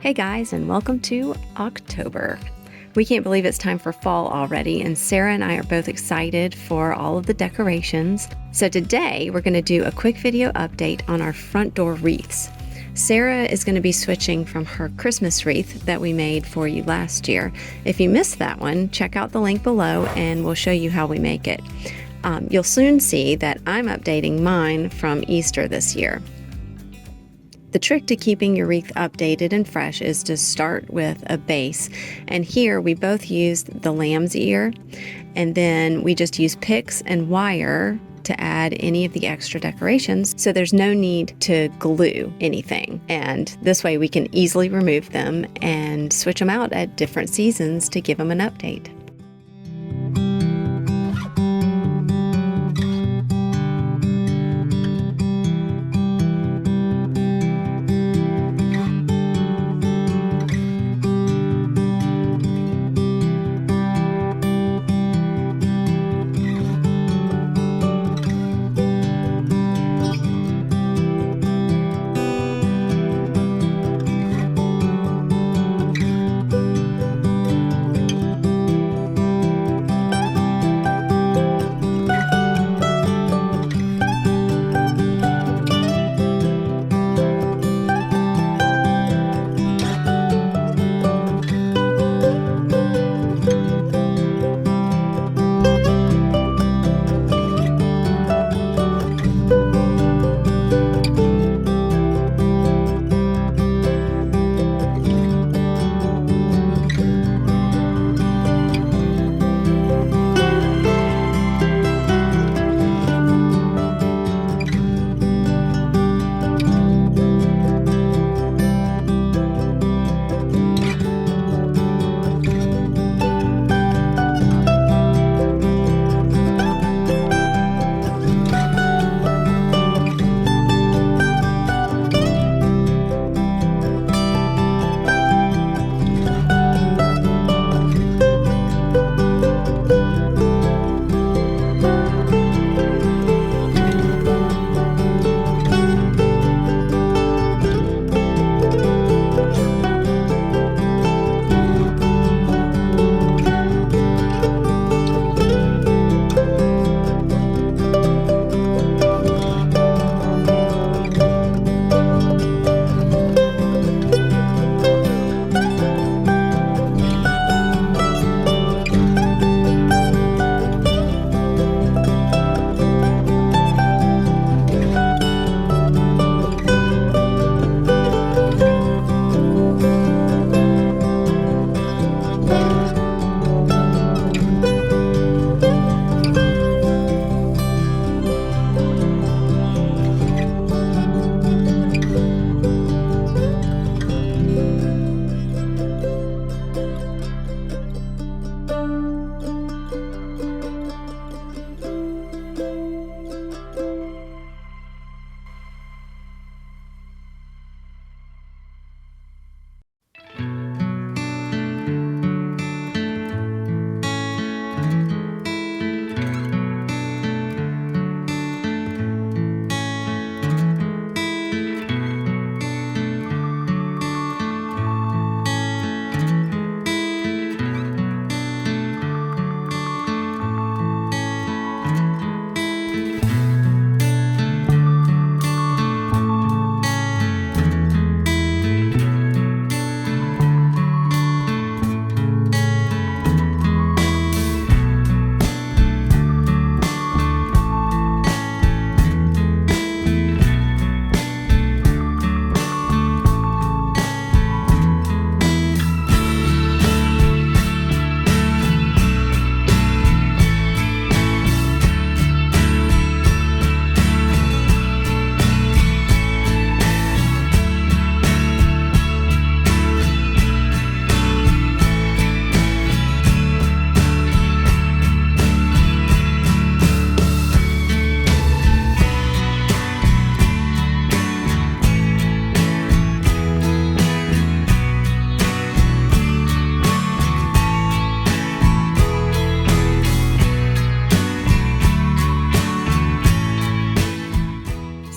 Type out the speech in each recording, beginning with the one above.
Hey guys, and welcome to October. We can't believe it's time for fall already, and Sara and I are both excited for all of the decorations. So today we're going to do a quick video update on our front door wreaths. Sara is going to be switching from her Christmas wreath that we made for you last year. If you missed that one, check out the link below and we'll show you how we make it. You'll soon see that I'm updating mine from Easter this year. The trick to keeping your wreath updated and fresh is to start with a base. And here we both used the lamb's ear, and then we just use picks and wire to add any of the extra decorations, so there's no need to glue anything. And this way we can easily remove them and switch them out at different seasons to give them an update.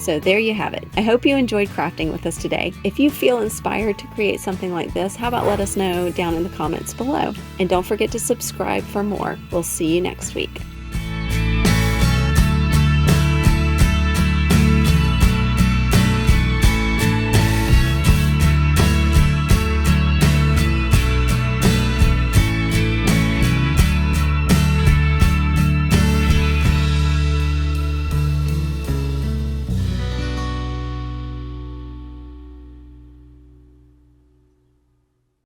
So there you have it. I hope you enjoyed crafting with us today. If you feel inspired to create something like this, how about let us know down in the comments below? And don't forget to subscribe for more. We'll see you next week.